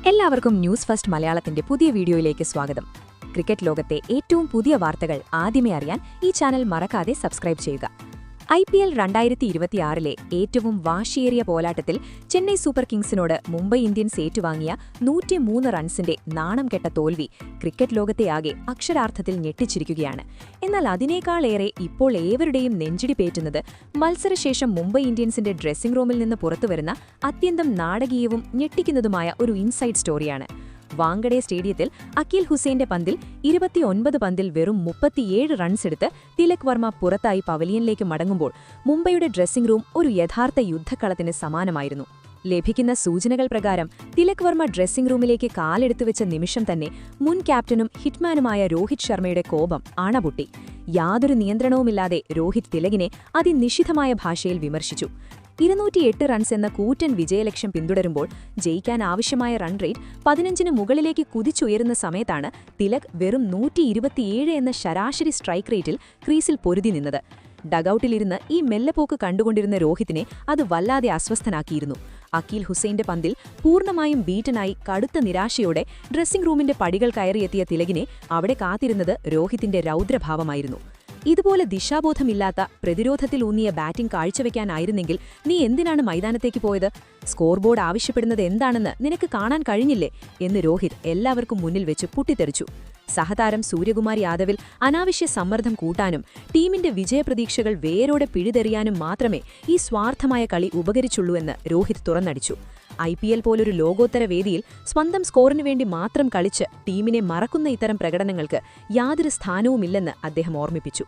എല്ലാവർക്കും news first മലയാളത്തിന്റെ പുതിയ വീഡിയോയിലേക്ക് സ്വാഗതം. ക്രിക്കറ്റ് ലോകത്തെ ഏറ്റവും പുതിയ വാർത്തകൾ ആദ്യമേ അറിയാൻ ഈ ചാനൽ മറക്കാതെ സബ്സ്ക്രൈബ് ചെയ്യുക. IPL 2026 ഏറ്റവും വാശിയേറിയ പോരാട്ടത്തിൽ ചെന്നൈ സൂപ്പർ കിങ്സിനോട് മുംബൈ ഇന്ത്യൻസ് ഏറ്റുവാങ്ങിയ 103 റൺസിന്റെ നാണം കെട്ട തോൽവി ക്രിക്കറ്റ് ലോകത്തെയാകെ അക്ഷരാർത്ഥത്തിൽ ഞെട്ടിച്ചിരിക്കുകയാണ്. എന്നാൽ അതിനേക്കാളേറെ ഇപ്പോൾ ഏവരുടെയും നെഞ്ചിടി പേറ്റുന്നത് മത്സരശേഷം മുംബൈ ഇന്ത്യൻസിന്റെ ഡ്രസ്സിംഗ് റൂമിൽ നിന്ന് പുറത്തുവരുന്ന അത്യന്തം നാടകീയവും ഞെട്ടിക്കുന്നതുമായ ഒരു ഇൻസൈഡ് സ്റ്റോറിയാണ്. വാങ്കഡെ സ്റ്റേഡിയത്തിൽ അഖിൽ ഹുസൈന്റെ പന്തിൽ 29 പന്തിൽ വെറും 37 റൺസെടുത്ത് തിലക് വർമ്മ പുറത്തായി പവലിയനിലേക്ക് മടങ്ങുമ്പോൾ മുംബൈയുടെ ഡ്രസ്സിംഗ് റൂം ഒരു യഥാർത്ഥ യുദ്ധക്കളത്തിന് സമാനമായിരുന്നു. ലഭിക്കുന്ന സൂചനകൾ പ്രകാരം തിലക് വർമ്മ ഡ്രസ്സിംഗ് റൂമിലേക്ക് കാലെടുത്തുവെച്ച നിമിഷം തന്നെ മുൻ ക്യാപ്റ്റനും ഹിറ്റ്മാനുമായ രോഹിത് ശർമ്മയുടെ കോപം അണപൊട്ടി. യാതൊരു നിയന്ത്രണവുമില്ലാതെ രോഹിത് തിലകിനെ അതിനിശിതമായ ഭാഷയിൽ വിമർശിച്ചു. 208 റൺസ് എന്ന കൂറ്റൻ വിജയലക്ഷ്യം പിന്തുടരുമ്പോൾ ജയിക്കാൻ ആവശ്യമായ റൺ റേറ്റ് 15-ന് മുകളിലേക്ക് കുതിച്ചുയരുന്ന സമയത്താണ് തിലക് വെറും 127 എന്ന ശരാശരി സ്ട്രൈക്ക് റേറ്റിൽ ക്രീസിൽ പൊരുതി നിന്നത്. ഡഗൌട്ടിലിരുന്ന് ഈ മെല്ലെപ്പോക്ക് കണ്ടുകൊണ്ടിരുന്ന രോഹിത്തിനെ അത് വല്ലാതെ അസ്വസ്ഥനാക്കിയിരുന്നു. അഖിൽ ഹുസൈന്റെ പന്തിൽ പൂർണ്ണമായും ബീറ്റനായി കടുത്ത നിരാശയോടെ ഡ്രസ്സിംഗ് റൂമിന്റെ പടികൾ കയറിയെത്തിയ തിലകിനെ അവിടെ കാത്തിരുന്നത് രോഹിത്തിന്റെ രൗദ്രഭാവമായിരുന്നു. ഇതുപോലെ ദിശാബോധമില്ലാത്ത പ്രതിരോധത്തിലൂന്നിയ ബാറ്റിംഗ് കാഴ്ചവെക്കാനായിരുന്നെങ്കിൽ നീ എന്തിനാണ് മൈതാനത്തേക്ക് പോയത്? സ്കോർ ബോർഡ് ആവശ്യപ്പെടുന്നത് എന്താണെന്ന് നിനക്ക് കാണാൻ കഴിഞ്ഞില്ലേ എന്ന് രോഹിത് എല്ലാവർക്കും മുന്നിൽ വെച്ച് പൊട്ടിത്തെറിച്ചു. സഹതാരം സൂര്യകുമാർ യാദവിൽ അനാവശ്യ സമ്മർദ്ദം കൂട്ടാനും ടീമിന്റെ വിജയപ്രതീക്ഷകൾ വേരോടെ പിഴുതെറിയാനും മാത്രമേ ഈ സ്വാർത്ഥമായ കളി ഉപകരിച്ചുള്ളൂവെന്ന് രോഹിത് തുറന്നടിച്ചു. IPL പോലൊരു ലോകോത്തര വേദിയിൽ സ്വന്തം സ്കോറിനു വേണ്ടി മാത്രം കളിച്ച് ടീമിനെ മറക്കുന്ന ഇത്തരം പ്രകടനങ്ങൾക്ക് യാതൊരു സ്ഥാനവുമില്ലെന്ന് അദ്ദേഹം ഓർമ്മിപ്പിച്ചു.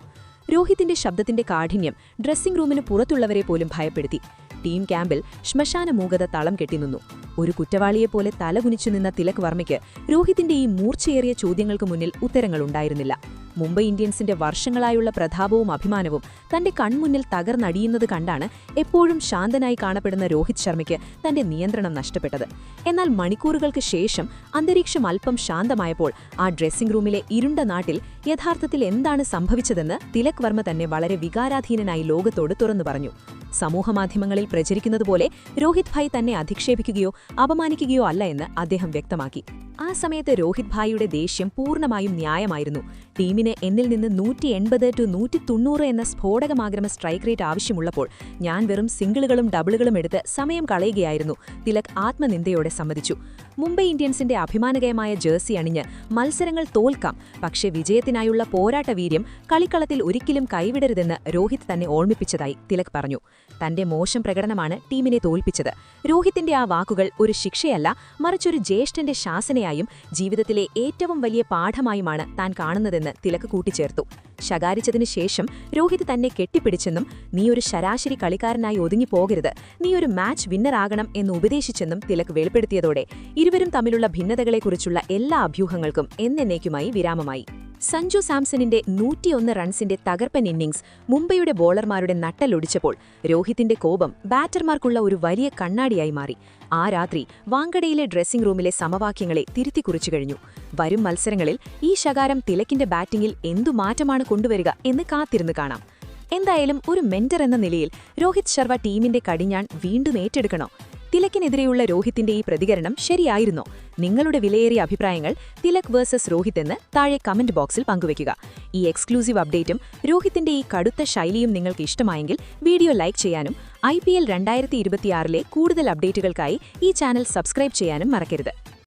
രോഹിത്തിന്റെ ശബ്ദത്തിന്റെ കാഠിന്യം ഡ്രസ്സിംഗ് റൂമിന് പുറത്തുള്ളവരെ പോലും ഭയപ്പെടുത്തി. ടീം ക്യാമ്പിൽ ശ്മശാന മൂകത തളം കെട്ടിനിന്നു. ഒരു കുറ്റവാളിയെപ്പോലെ തലകുനിച്ചു നിന്ന തിലക് വർമ്മയ്ക്ക് രോഹിത്തിന്റെ ഈ മൂർച്ചയേറിയ ചോദ്യങ്ങൾക്ക് മുന്നിൽ ഉത്തരങ്ങളുണ്ടായിരുന്നില്ല. മുംബൈ ഇന്ത്യൻസിന്റെ വർഷങ്ങളായുള്ള പ്രതാപവും അഭിമാനവും തന്റെ കൺമുന്നിൽ തകർന്നടിയുന്നത് കണ്ടാണ് എപ്പോഴും ശാന്തനായി കാണപ്പെടുന്ന രോഹിത് ശർമ്മയ്ക്ക് തന്റെ നിയന്ത്രണം നഷ്ടപ്പെട്ടത്. എന്നാൽ മണിക്കൂറുകൾക്ക് ശേഷം അന്തരീക്ഷം അല്പം ശാന്തമായപ്പോൾ ആ ഡ്രസ്സിംഗ് റൂമിലെ ഇരുണ്ട നാട്ടിൽ യഥാർത്ഥത്തിൽ എന്താണ് സംഭവിച്ചതെന്ന് തിലക് വർമ്മ തന്നെ വളരെ വികാരാധീനനായി ലോകത്തോട് തുറന്നു പറഞ്ഞു. സമൂഹമാധ്യമങ്ങളിൽ പ്രചരിക്കുന്നതുപോലെ രോഹിത് ഭായ് തന്നെ അധിക്ഷേപിക്കുകയോ അപമാനിക്കുകയോ അല്ല എന്ന് അദ്ദേഹം വ്യക്തമാക്കി. ആ സമയത്ത് രോഹിത് ഭായിയുടെ ദേഷ്യം പൂർണ്ണമായും ന്യായമായിരുന്നു. ടീമിന് എന്നിൽ നിന്ന് 180-190 എന്ന സ്ഫോടകമാഗ്രമ സ്ട്രൈക്ക് റേറ്റ് ആവശ്യമുള്ളപ്പോൾ ഞാൻ വെറും സിംഗിളുകളും ഡബിളുകളും എടുത്ത് സമയം കളയുകയായിരുന്നു, തിലക് ആത്മനിന്ദയോടെ സമ്മതിച്ചു. മുംബൈ ഇന്ത്യൻസിന്റെ അഭിമാനകരമായ ജേഴ്സി അണിഞ്ഞ് മത്സരങ്ങൾ തോൽക്കാം, പക്ഷേ വിജയത്തിനായുള്ള പോരാട്ട വീര്യം കളിക്കളത്തിൽ ഒരിക്കലും കൈവിടരുതെന്ന് രോഹിത് തന്നെ ഓർമ്മിപ്പിച്ചതായി തിലക് പറഞ്ഞു. തന്റെ മോശം പ്രകടനമാണ് ടീമിനെ തോൽപ്പിച്ചത്. രോഹിത്തിന്റെ ആ വാക്കുകൾ ഒരു ശിക്ഷയല്ല, മറിച്ചൊരു ജ്യേഷ്ഠന്റെ ശാസനയായും ജീവിതത്തിലെ ഏറ്റവും വലിയ പാഠമായുമാണ് താൻ കാണുന്നതെന്ന് തിലക് കൂട്ടിച്ചേർത്തു. ശകാരിച്ചതിനു ശേഷം രോഹിത് തന്നെ കെട്ടിപ്പിടിച്ചെന്നും നീ ഒരു ശരാശരി കളിക്കാരനായി ഒതുങ്ങിപ്പോകരുത്, നീ ഒരു മാച്ച് വിന്നറാകണം എന്ന് ഉപദേശിച്ചെന്നും തിലക് വെളിപ്പെടുത്തിയതോടെ ഇരുവരും തമ്മിലുള്ള ഭിന്നതകളെക്കുറിച്ചുള്ള എല്ലാ അഭ്യൂഹങ്ങൾക്കും എന്നേക്കുമായി വിരാമമായി. സഞ്ജു സാംസണിന്റെ 101 റൺസിന്റെ തകർപ്പൻ ഇന്നിംഗ്സ് മുംബൈയുടെ ബോളർമാരുടെ നട്ടലൊടിച്ചപ്പോൾ രോഹിത്തിന്റെ കോപം ബാറ്റർമാർക്കുള്ള ഒരു വലിയ കണ്ണാടിയായി മാറി. ആ രാത്രി വാങ്കഡയിലെ ഡ്രസ്സിംഗ് റൂമിലെ സമവാക്യങ്ങളെ തിരുത്തിക്കുറിച്ചു കഴിഞ്ഞു. വരും മത്സരങ്ങളിൽ ഈ ശകാരം തിലകിന്റെ ബാറ്റിംഗിൽ എന്തു മാറ്റമാണ് കൊണ്ടുവരിക എന്ന് കാത്തിരുന്ന് കാണാം. എന്തായാലും ഒരു മെന്റർ എന്ന നിലയിൽ രോഹിത് ശർമ്മ ടീമിന്റെ കടിഞ്ഞാൺ വീണ്ടും ഏറ്റെടുക്കണോ? തിലകിനെതിരെയുള്ള രോഹിത്തിന്റെ ഈ പ്രതികരണം ശരിയായിരുന്നോ? നിങ്ങളുടെ വിലയേറിയ അഭിപ്രായങ്ങൾ തിലക് വേഴ്സസ് രോഹിത് എന്ന് താഴെ കമന്റ് ബോക്സിൽ പങ്കുവയ്ക്കുക. ഈ എക്സ്ക്ലൂസീവ് അപ്ഡേറ്റും രോഹിത്തിന്റെ ഈ കടുത്ത ശൈലിയും നിങ്ങൾക്ക് ഇഷ്ടമായെങ്കിൽ വീഡിയോ ലൈക്ക് ചെയ്യാനും IPL 2026 കൂടുതൽ അപ്ഡേറ്റുകൾക്കായി ഈ ചാനൽ സബ്സ്ക്രൈബ് ചെയ്യാനും മറക്കരുത്.